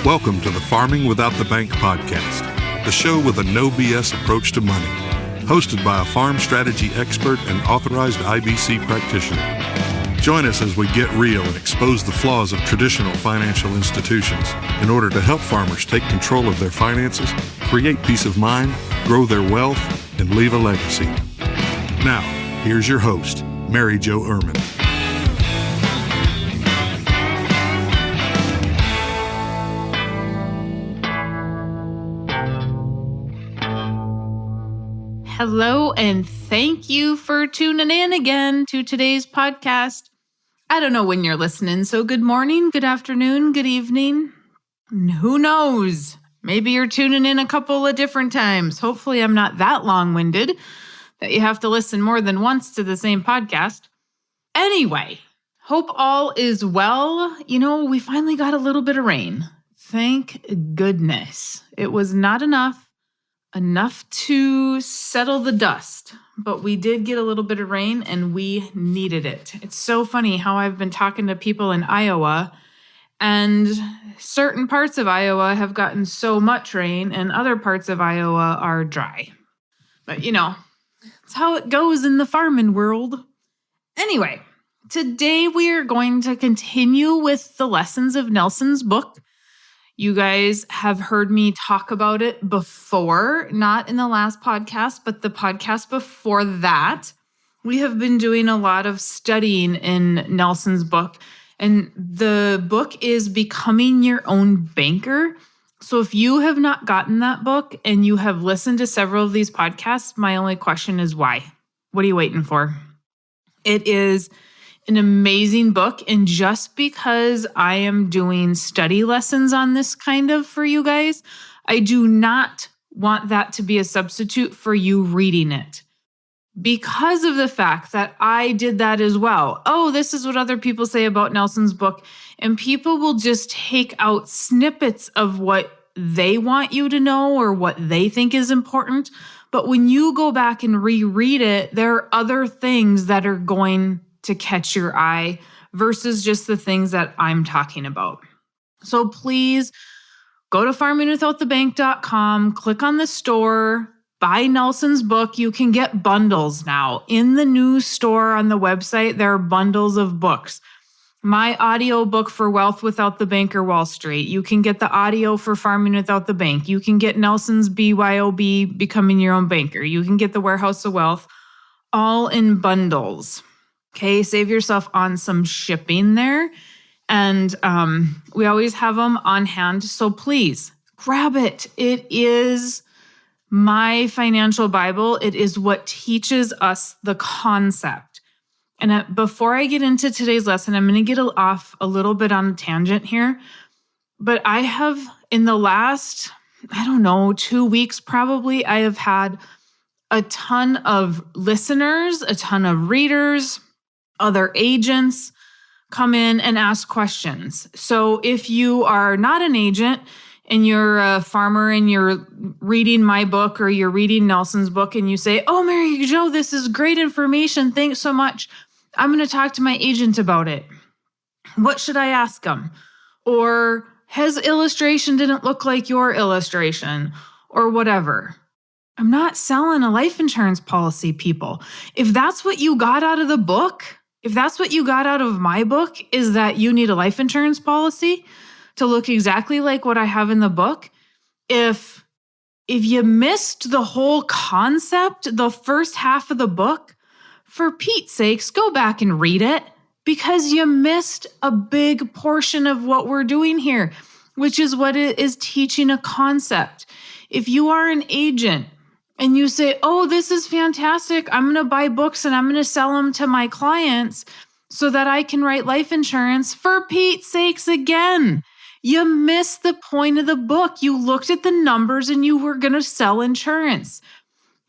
Welcome to the Farming Without the Bank podcast, the show with a no BS approach to money, hosted by a farm strategy expert and authorized IBC practitioner. Join us as we get real and expose the flaws of traditional financial institutions in order to help farmers take control of their finances, create peace of mind, grow their wealth, and leave a legacy. Now, here's your host, Mary Jo Irmen. Hello, and thank you for tuning in again to today's podcast. I don't know when you're listening, so good morning, good afternoon, good evening. Who knows? Maybe you're tuning in a couple of different times. Hopefully I'm not that long-winded that you have to listen more than once to the same podcast. Anyway, hope all is well. You know, we finally got a little bit of rain. Thank goodness. It was not enough to settle the dust, but we did get a little bit of rain and we needed it. It's so funny how I've been talking to people in Iowa, and certain parts of Iowa have gotten so much rain and other parts of Iowa are dry. But you know, it's how it goes in the farming world. Anyway, today we are going to continue with the lessons of Nelson's book. You guys have heard me talk about it before, not in the last podcast, but the podcast before that. We have been doing a lot of studying in Nelson's book, and the book is Becoming Your Own Banker. So if you have not gotten that book and you have listened to several of these podcasts, my only question is why? What are you waiting for? It is an amazing book, and just because I am doing study lessons on this kind of for you guys, I do not want that to be a substitute for you reading it. Because of the fact that I did that as well. Oh, this is what other people say about Nelson's book, and people will just take out snippets of what they want you to know or what they think is important. But when you go back and reread it, there are other things that are going to catch your eye versus just the things that I'm talking about. So please go to farmingwithoutthebank.com, click on the store, buy Nelson's book. You can get bundles now. In the new store on the website, there are bundles of books. My audio book for Wealth Without the Bank or Wall Street. You can get the audio for Farming Without the Bank. You can get Nelson's BYOB, Becoming Your Own Banker. You can get the Warehouse of Wealth, all in bundles. Okay, save yourself on some shipping there. And we always have them on hand. So please grab it. It is my financial Bible. It is what teaches us the concept. And before I get into today's lesson, I'm going to get off a little bit on a tangent here. But I have, in the last, 2 weeks probably, I have had a ton of listeners, a ton of readers, other agents come in and ask questions. So if you are not an agent and you're a farmer and you're reading my book or you're reading Nelson's book and you say, "Oh, Mary Jo, this is great information. Thanks so much. I'm going to talk to my agent about it. What should I ask him?" Or his illustration didn't look like your illustration or whatever. I'm not selling a life insurance policy, people. If that's what you got out of the book, if that's what you got out of my book, is that you need a life insurance policy to look exactly like what I have in the book, if you missed the whole concept, the first half of the book, for Pete's sakes, go back and read it, because you missed a big portion of what we're doing here, which is what it is, teaching a concept. If you are an agent and you say, "Oh, this is fantastic. I'm going to buy books and I'm going to sell them to my clients so that I can write life insurance," for Pete's sakes again, you missed the point of the book. You looked at the numbers and you were going to sell insurance.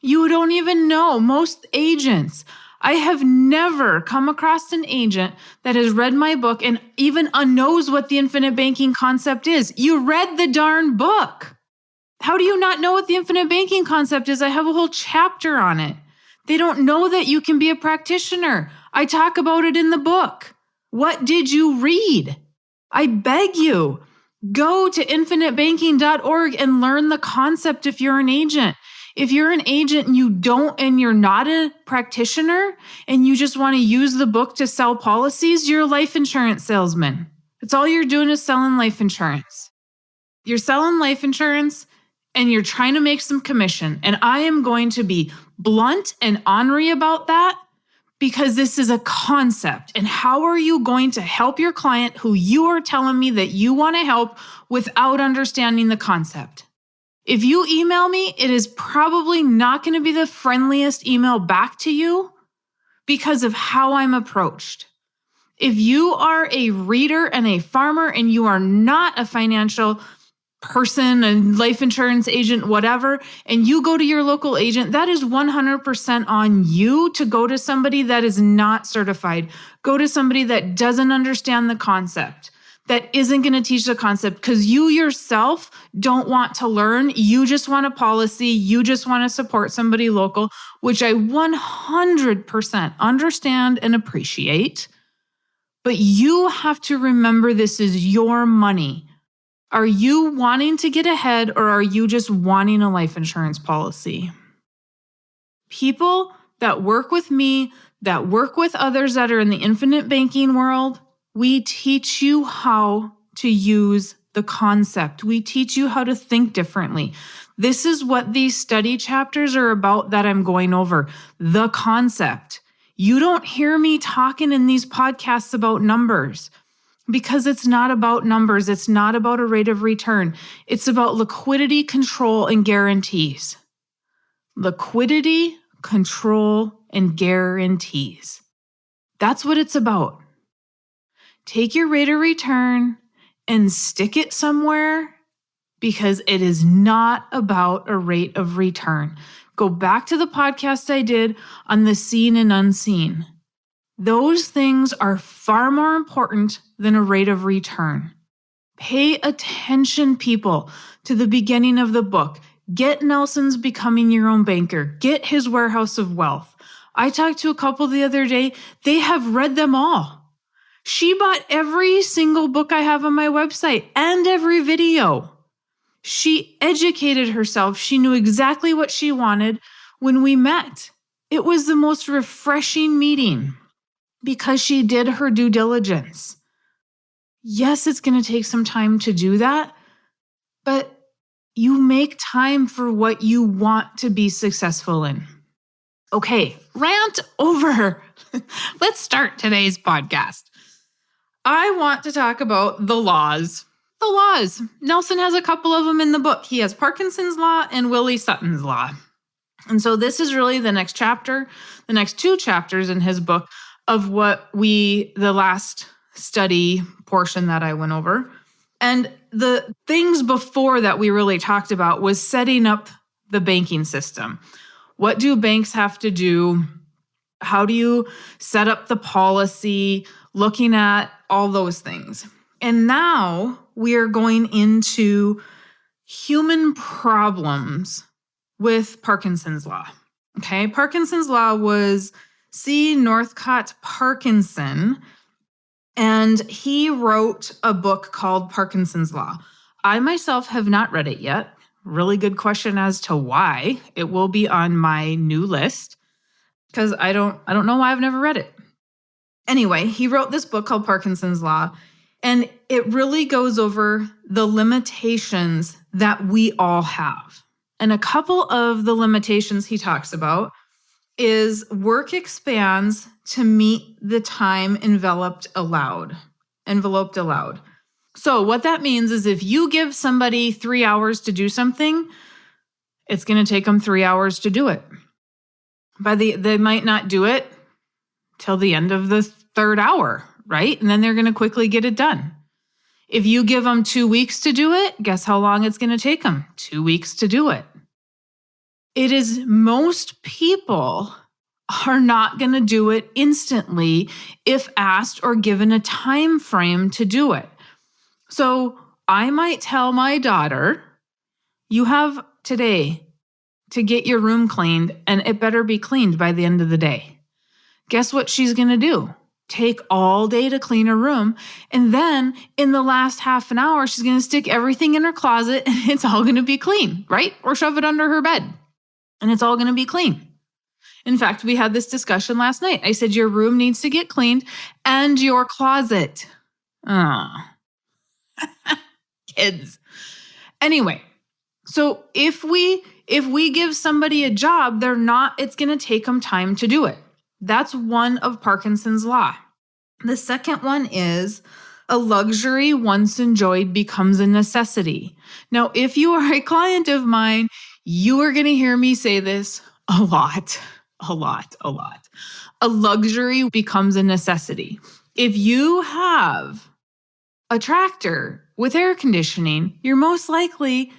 You don't even know. Most agents, I have never come across an agent that has read my book and even knows what the infinite banking concept is. You read the darn book. How do you not know what the infinite banking concept is? I have a whole chapter on it. They don't know that you can be a practitioner. I talk about it in the book. What did you read? I beg you, Go to infinitebanking.org and learn the concept if you're an agent. If you're an agent and you're not a practitioner and you just want to use the book to sell policies, you're a life insurance salesman. It's all you're doing is selling life insurance. You're selling life insurance and you're trying to make some commission. And I am going to be blunt and ornery about that because this is a concept. And how are you going to help your client who you are telling me that you want to help without understanding the concept? If you email me, it is probably not going to be the friendliest email back to you because of how I'm approached. If you are a reader and a farmer and you are not a financial person, a life insurance agent, whatever, and you go to your local agent, that is 100% on you to go to somebody that is not certified. Go to somebody that doesn't understand the concept, that isn't going to teach the concept because you yourself don't want to learn. You just want a policy. You just want to support somebody local, which I 100% understand and appreciate. But you have to remember this is your money. Are you wanting to get ahead or are you just wanting a life insurance policy? People that work with me, that work with others that are in the infinite banking world, we teach you how to use the concept. We teach you how to think differently. This is what these study chapters are about that I'm going over, the concept. You don't hear me talking in these podcasts about numbers because it's not about numbers. It's not about a rate of return. It's about liquidity, control, and guarantees. Liquidity, control, and guarantees. That's what it's about. Take your rate of return and stick it somewhere because it is not about a rate of return. Go back to the podcast I did on the seen and unseen. Those things are far more important than a rate of return. Pay attention, people, to the beginning of the book. Get Nelson's Becoming Your Own Banker. Get his Warehouse of Wealth. I talked to a couple the other day. They have read them all. She bought every single book I have on my website and every video. She educated herself. She knew exactly what she wanted when we met. It was the most refreshing meeting because she did her due diligence. Yes, it's going to take some time to do that, but you make time for what you want to be successful in. Okay, rant over. Let's start today's podcast. I want to talk about the laws. The laws. Nelson has a couple of them in the book. He has Parkinson's law and Willie Sutton's law. And so this is really the next chapter, the next two chapters in his book of what the last study portion that I went over. And the things before that we really talked about was setting up the banking system. What do banks have to do? How do you set up the policy? Looking at all those things. And now we are going into human problems with Parkinson's law. Okay, Parkinson's law was C. Northcott Parkinson, and he wrote a book called Parkinson's Law. I myself have not read it yet. Really good question as to why. It will be on my new list because I don't know why I've never read it. Anyway, he wrote this book called Parkinson's Law, and it really goes over the limitations that we all have. And a couple of the limitations he talks about is work expands to meet the time enveloped allowed. So what that means is if you give somebody 3 hours to do something, it's going to take them 3 hours to do it. They might not do it till the end of the third hour, right? And then they're going to quickly get it done. If you give them 2 weeks to do it, guess how long it's going to take them? 2 weeks to do it. It is most people are not going to do it instantly if asked or given a time frame to do it. So I might tell my daughter, you have today to get your room cleaned and it better be cleaned by the end of the day. Guess what she's going to do? take all day to clean her room. And then in the last half an hour, she's going to stick everything in her closet and it's all going to be clean, right? Or shove it under her bed and it's all going to be clean. In fact, we had this discussion last night. I said, your room needs to get cleaned and your closet. Kids. Anyway, so if we give somebody a job, it's going to take them time to do it. That's one of Parkinson's law. The second one is a luxury once enjoyed becomes a necessity. Now, if you are a client of mine, you are going to hear me say this a lot. A luxury becomes a necessity. If you have a tractor with air conditioning, you're most likely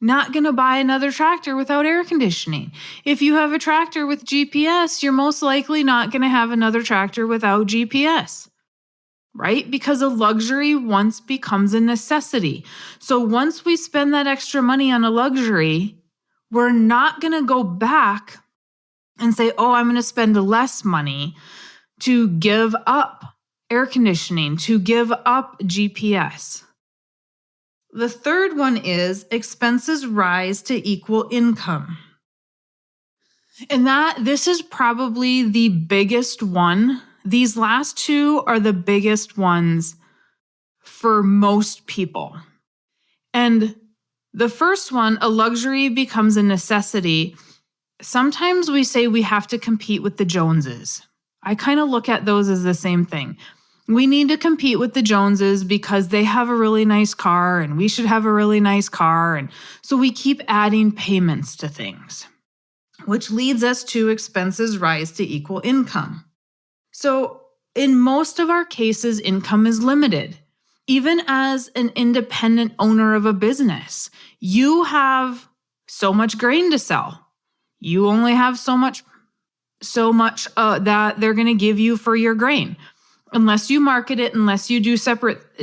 not going to buy another tractor without air conditioning. If you have a tractor with GPS, you're most likely not going to have another tractor without GPS, right? Because a luxury once becomes a necessity. So once we spend that extra money on a luxury, we're not going to go back and say, oh, I'm going to spend less money to give up air conditioning, to give up GPS. The third one is expenses rise to equal income. And this is probably the biggest one. These last two are the biggest ones for most people. And the first one, a luxury becomes a necessity. Sometimes we say we have to compete with the Joneses. I kind of look at those as the same thing. We need to compete with the Joneses because they have a really nice car and we should have a really nice car. And so we keep adding payments to things, which leads us to expenses rise to equal income. So in most of our cases, income is limited. Even as an independent owner of a business, you have so much grain to sell. You only have so much that they're going to give you for your grain. Unless you market it, unless you do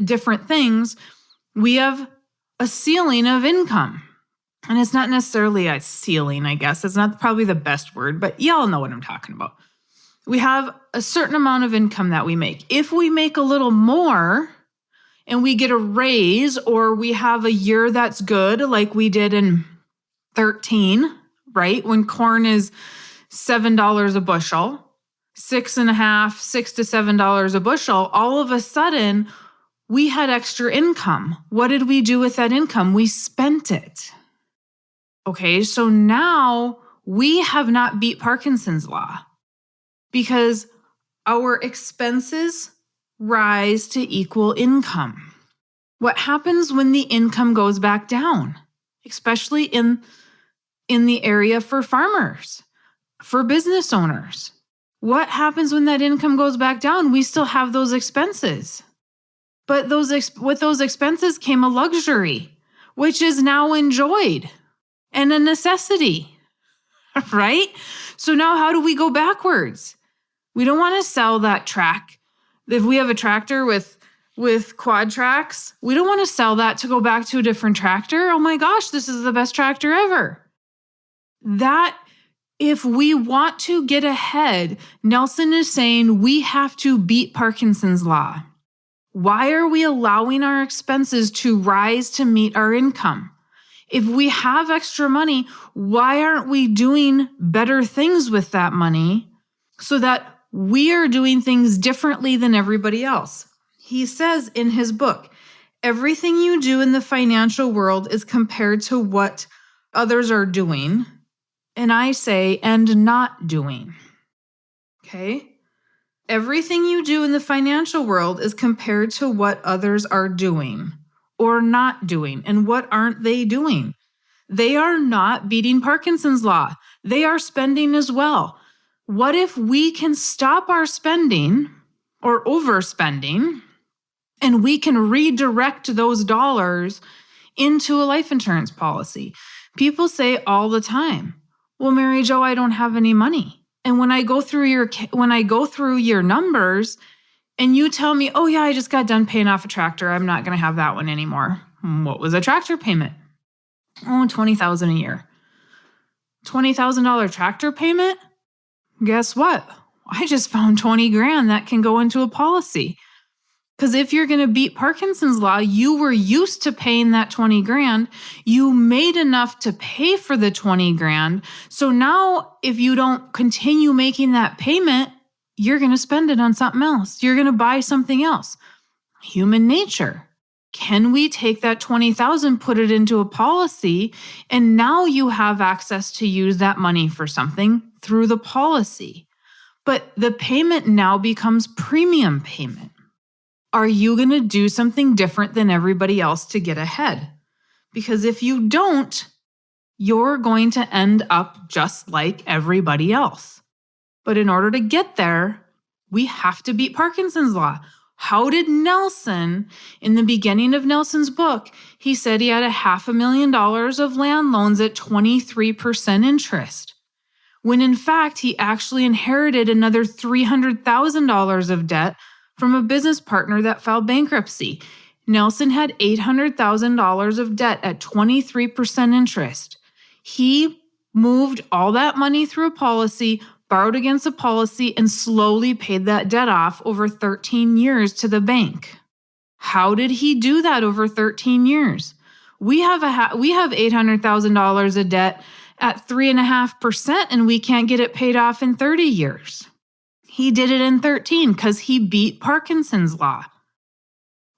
different things, we have a ceiling of income. And it's not necessarily a ceiling, I guess. It's not probably the best word, but y'all know what I'm talking about. We have a certain amount of income that we make. If we make a little more and we get a raise, or we have a year that's good, like we did in 13, right? When corn is $7 a bushel, $6 to $7 a bushel, all of a sudden we had extra income. What did we do with that income? We spent it. Okay, so now we have not beat Parkinson's law because our expenses rise to equal income. What happens when the income goes back down, especially in the area for farmers, for business owners? What happens when that income goes back down? We still have those expenses. But with those expenses came a luxury, which is now enjoyed and a necessity, right? So now how do we go backwards? We don't want to sell that track. If we have a tractor with quad tracks, we don't want to sell that to go back to a different tractor. Oh my gosh, this is the best tractor ever. If we want to get ahead, Nelson is saying we have to beat Parkinson's law. Why are we allowing our expenses to rise to meet our income? If we have extra money, why aren't we doing better things with that money so that we are doing things differently than everybody else? He says in his book, everything you do in the financial world is compared to what others are doing. And I say, and not doing. Okay? Everything you do in the financial world is compared to what others are doing or not doing. And what aren't they doing? They are not beating Parkinson's law. They are spending as well. What if we can stop our spending or overspending and we can redirect those dollars into a life insurance policy? People say all the time, well, Mary Jo, I don't have any money. And when I go through your numbers and you tell me, oh yeah, I just got done paying off a tractor, I'm not going to have that one anymore. What was a tractor payment? Oh, $20,000 a year. $20,000 tractor payment? Guess what? I just found 20 grand that can go into a policy. Because if you're going to beat Parkinson's law, you were used to paying that 20 grand. You made enough to pay for the 20 grand. So now if you don't continue making that payment, you're going to spend it on something else. You're going to buy something else. Human nature. Can we take that 20,000, put it into a policy, and now you have access to use that money for something through the policy? But the payment now becomes premium payment. Are you going to do something different than everybody else to get ahead? Because if you don't, you're going to end up just like everybody else. But in order to get there, we have to beat Parkinson's law. How did Nelson, in the beginning of Nelson's book, he said he had $500,000 of land loans at 23% interest, when in fact he actually inherited another $300,000 of debt from a business partner that filed bankruptcy. Nelson had $800,000 of debt at 23% interest. He moved all that money through a policy, borrowed against a policy, and slowly paid that debt off over 13 years to the bank. How did he do that over 13 years? We have $800,000 of debt at 3.5%, and we can't get it paid off in 30 years. He did it in 13 because he beat Parkinson's law.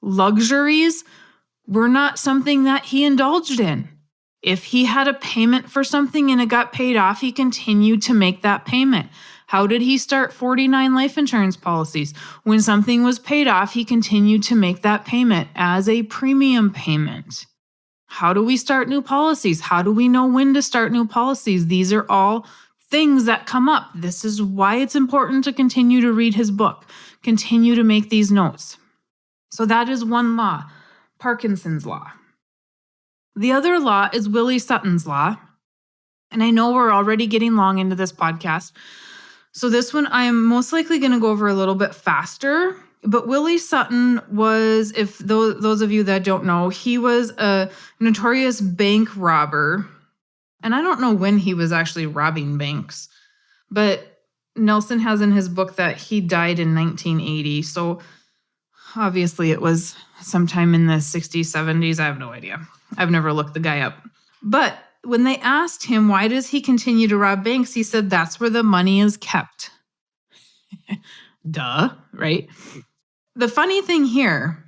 Luxuries were not something that he indulged in. If he had a payment for something and it got paid off, he continued to make that payment. How did he start 49 life insurance policies? When something was paid off, he continued to make that payment as a premium payment. How do we start new policies? How do we know when to start new policies? These are all things that come up. This is why it's important to continue to read his book, continue to make these notes. So that is one law, Parkinson's law. The other law is Willie Sutton's law. And I know we're already getting long into this podcast. So this one I'm most likely going to go over a little bit faster. But Willie Sutton was, if those of you that don't know, he was a notorious bank robber. And I don't know when he was actually robbing banks, but Nelson has in his book that he died in 1980. So obviously it was sometime in the 60s, 70s. I have no idea. I've never looked the guy up. But when they asked him, why does he continue to rob banks? He said, that's where the money is kept. Duh, right? The funny thing here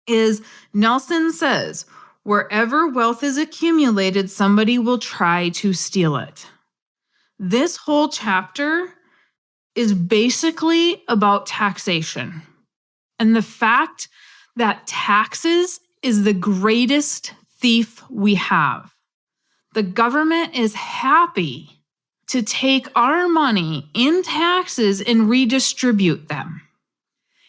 is Nelson says, wherever wealth is accumulated, somebody will try to steal it. This whole chapter is basically about taxation and the fact that taxes is the greatest thief we have. The government is happy to take our money in taxes and redistribute them.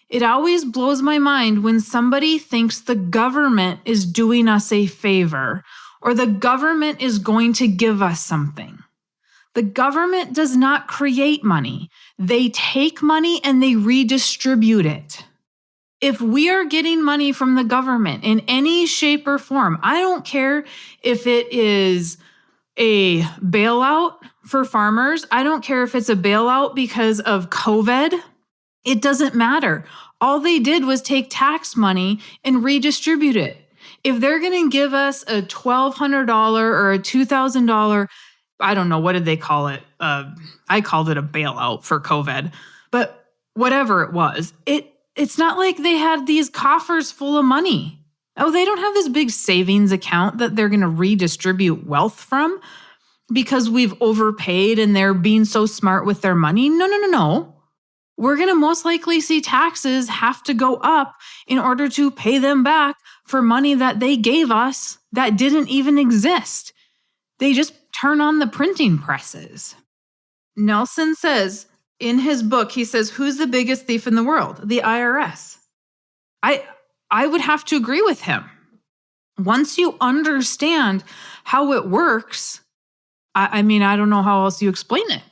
It always blows my mind when somebody thinks the government is doing us a favor or the government is going to give us something. The government does not create money. They take money and they redistribute it. If we are getting money from the government in any shape or form, I don't care if it is a bailout for farmers. I don't care if it's a bailout because of COVID. It doesn't matter. All they did was take tax money and redistribute it. If they're going to give us a $1,200 or a $2,000, I don't know, what did they call it? I called it a bailout for COVID, but whatever it was, it's not like they had these coffers full of money. Oh, they don't have this big savings account that they're going to redistribute wealth from because we've overpaid and they're being so smart with their money. No. We're going to most likely see taxes have to go up in order to pay them back for money that they gave us that didn't even exist. They just turn on the printing presses. Nelson says in his book, he says, who's the biggest thief in the world? The IRS. I would have to agree with him. Once you understand how it works, I mean, I don't know how else you explain it.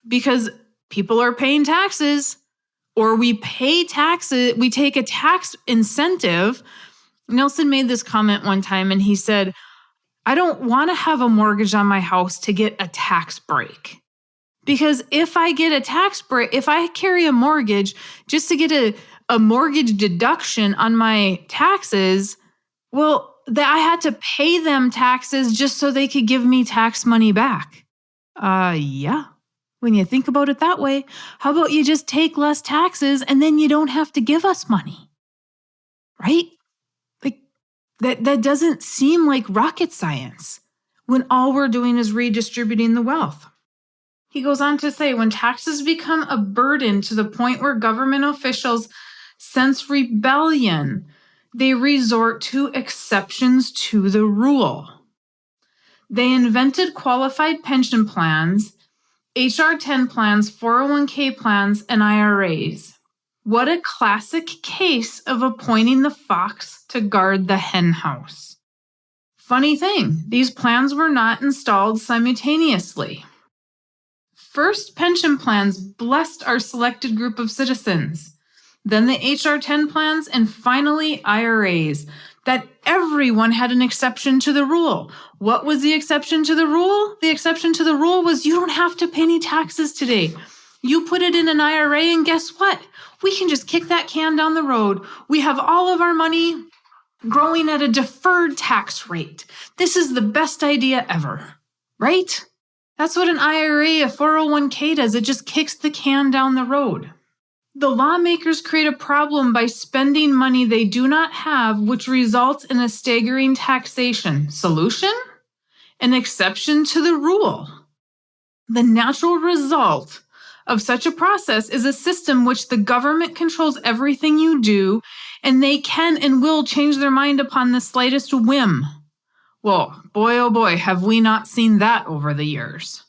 Because people are paying taxes, or we pay taxes, we take a tax incentive. Nelson made this comment one time and he said, I don't want to have a mortgage on my house to get a tax break. Because if I get a tax break, if I carry a mortgage just to get a mortgage deduction on my taxes, well, I had to pay them taxes just so they could give me tax money back. Yeah. When you think about it that way, how about you just take less taxes and then you don't have to give us money? Right? Like that doesn't seem like rocket science when all we're doing is redistributing the wealth. He goes on to say, when taxes become a burden to the point where government officials sense rebellion, they resort to exceptions to the rule. They invented qualified pension plans, HR 10 plans, 401k plans, and IRAs. What a classic case of appointing the fox to guard the hen house. Funny thing, these plans were not installed simultaneously. First, pension plans blessed our selected group of citizens. Then the HR 10 plans, and finally IRAs, that everyone had an exception to the rule. What was the exception to the rule? The exception to the rule was you don't have to pay any taxes today. You put it in an IRA, and guess what? We can just kick that can down the road. We have all of our money growing at a deferred tax rate. This is the best idea ever, right? That's what an IRA, a 401k does. It just kicks the can down the road. The lawmakers create a problem by spending money they do not have, which results in a staggering taxation. Solution? An exception to the rule. The natural result of such a process is a system which the government controls everything you do, and they can and will change their mind upon the slightest whim. Well, boy, oh boy, have we not seen that over the years,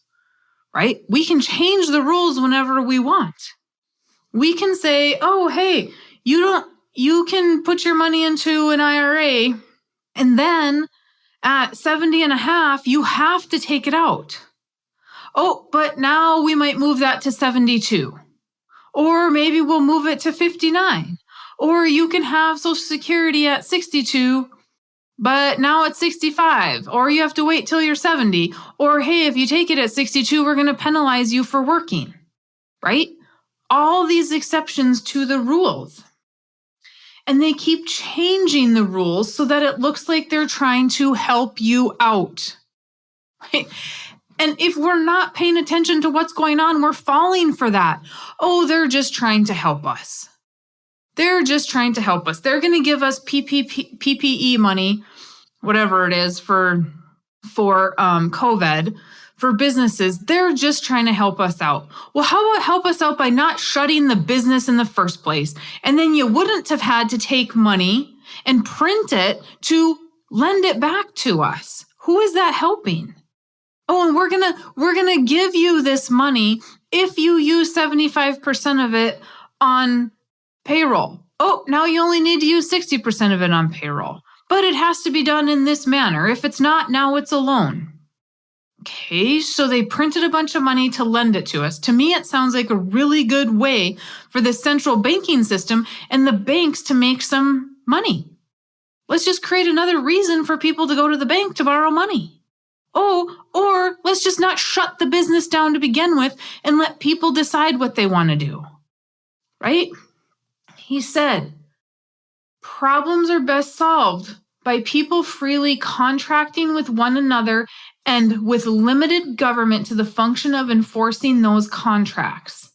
right? We can change the rules whenever we want. We can say, oh, hey, you can put your money into an IRA, and then at 70 and a half, you have to take it out. Oh, but now we might move that to 72. Or maybe we'll move it to 59. Or you can have Social Security at 62, but now it's 65. Or you have to wait till you're 70. Or, hey, if you take it at 62, we're going to penalize you for working, right? All these exceptions to the rules. And they keep changing the rules so that it looks like they're trying to help you out. Right? And if we're not paying attention to what's going on, we're falling for that. Oh, they're just trying to help us. They're just trying to help us. They're going to give us PPE money, whatever it is, for COVID, for businesses. They're just trying to help us out. Well, how about help us out by not shutting the business in the first place? And then you wouldn't have had to take money and print it to lend it back to us. Who is that helping? Oh, and we're gonna give you this money if you use 75% of it on payroll. Oh, now you only need to use 60% of it on payroll. But it has to be done in this manner. If it's not, now it's a loan. Okay, so they printed a bunch of money to lend it to us. To me, it sounds like a really good way for the central banking system and the banks to make some money. Let's just create another reason for people to go to the bank to borrow money. Oh, or let's just not shut the business down to begin with and let people decide what they want to do. Right? He said, problems are best solved by people freely contracting with one another and with limited government to the function of enforcing those contracts.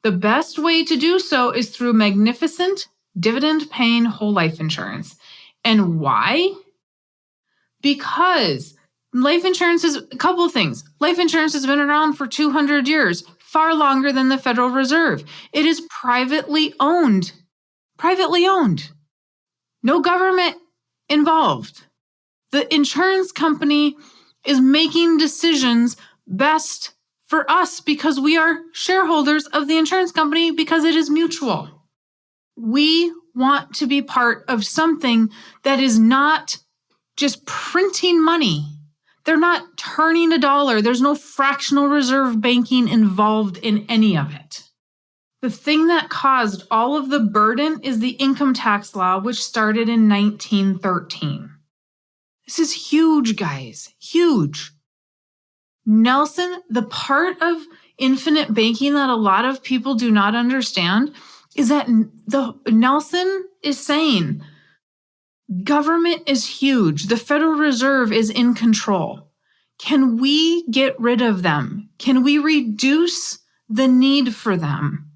The best way to do so is through magnificent dividend-paying whole life insurance. And why? Because life insurance is a couple of things. Life insurance has been around for 200 years, far longer than the Federal Reserve. It is privately owned. Privately owned. No government involved. The insurance company is making decisions best for us because we are shareholders of the insurance company because it is mutual. We want to be part of something that is not just printing money. They're not turning a dollar. There's no fractional reserve banking involved in any of it. The thing that caused all of the burden is the income tax law, which started in 1913. This is huge, guys. Huge. Nelson, the part of infinite banking that a lot of people do not understand is that Nelson is saying government is huge. The Federal Reserve is in control. Can we get rid of them? Can we reduce the need for them?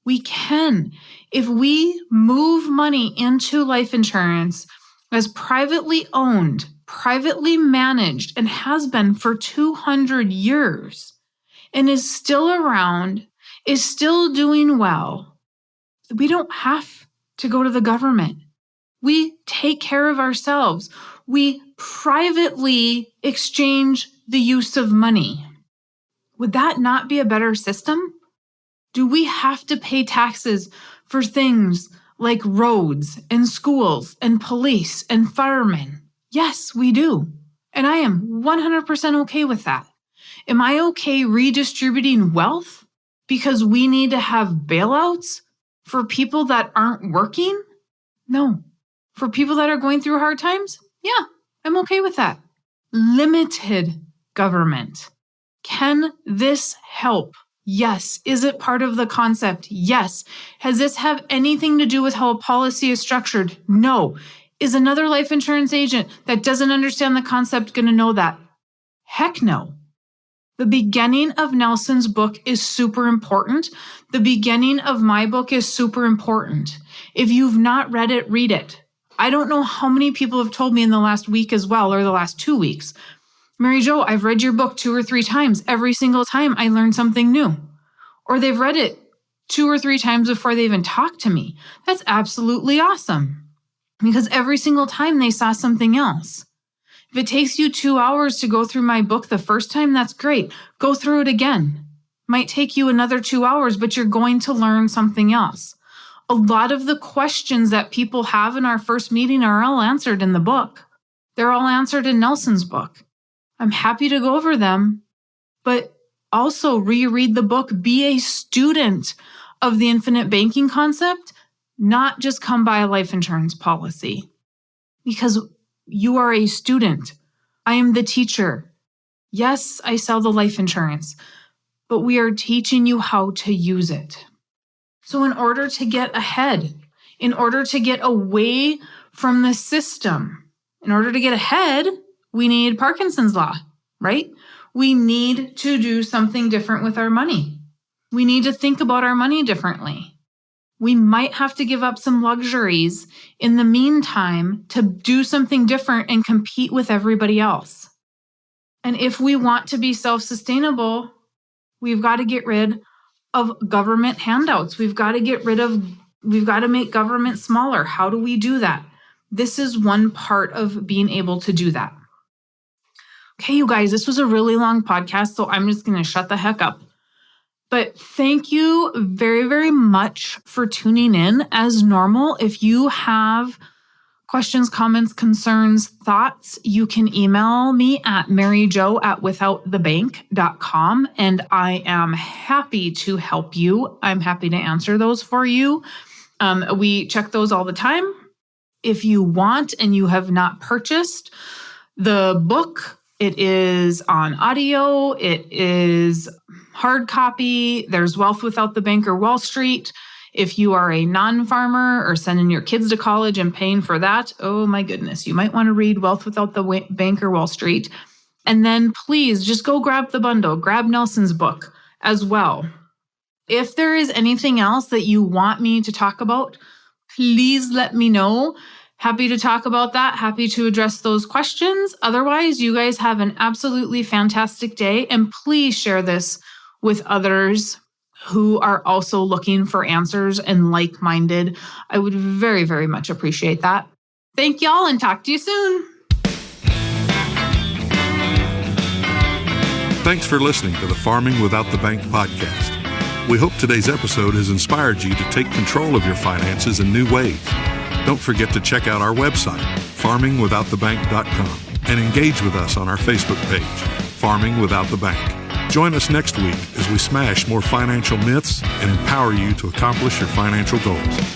We can. If we move money into life insurance as privately owned, privately managed, and has been for 200 years, and is still around, is still doing well, we don't have to go to the government. We take care of ourselves. We privately exchange the use of money. Would that not be a better system? Do we have to pay taxes for things like roads and schools and police and firemen? Yes, we do. And I am 100% okay with that. Am I okay redistributing wealth because we need to have bailouts for people that aren't working? No. For people that are going through hard times? Yeah, I'm okay with that. Limited government. Can this help? Yes. Is it part of the concept? Yes. Has this have anything to do with how a policy is structured? No. Is another life insurance agent that doesn't understand the concept going to know that? Heck no. The beginning of Nelson's book is super important. The beginning of my book is super important. If you've not read it, read it. I don't know how many people have told me in the last week as well, or the last 2 weeks, Mary Jo, I've read your book 2 or 3 times. Every single time I learn something new. Or they've read it 2 or 3 times before they even talked to me. That's absolutely awesome. Because every single time they saw something else. If it takes you 2 hours to go through my book the first time, that's great. Go through it again. Might take you another 2 hours, but you're going to learn something else. A lot of the questions that people have in our first meeting are all answered in the book. They're all answered in Nelson's book. I'm happy to go over them, but also reread the book. Be a student of the infinite banking concept, not just come by a life insurance policy. Because you are a student. I am the teacher. Yes, I sell the life insurance, but we are teaching you how to use it. So in order to get ahead, in order to get away from the system, in order to get ahead, we need Parkinson's law, right? We need to do something different with our money. We need to think about our money differently. We might have to give up some luxuries in the meantime to do something different and compete with everybody else. And if we want to be self-sustainable, we've got to get rid of government handouts. We've got to make government smaller. How do we do that? This is one part of being able to do that. Okay, you guys, this was a really long podcast, so I'm just going to shut the heck up. But thank you very, very much for tuning in. As normal, if you have questions, comments, concerns, thoughts, you can email me at maryjo@withoutthebank.com, and I am happy to help you. I'm happy to answer those for you. We check those all the time. If you want and you have not purchased the book, it is on audio. It is hard copy. There's Wealth Without the Bank or Wall Street. If you are a non-farmer or sending your kids to college and paying for that, oh my goodness, you might want to read Wealth Without the Bank or Wall Street. And then please just go grab the bundle. Grab Nelson's book as well. If there is anything else that you want me to talk about, please let me know. Happy to talk about that. Happy to address those questions. Otherwise, you guys have an absolutely fantastic day. And please share this with others who are also looking for answers and like-minded. I would very, very much appreciate that. Thank y'all and talk to you soon. Thanks for listening to the Farming Without the Bank podcast. We hope today's episode has inspired you to take control of your finances in new ways. Don't forget to check out our website, farmingwithoutthebank.com, and engage with us on our Facebook page, Farming Without the Bank. Join us next week as we smash more financial myths and empower you to accomplish your financial goals.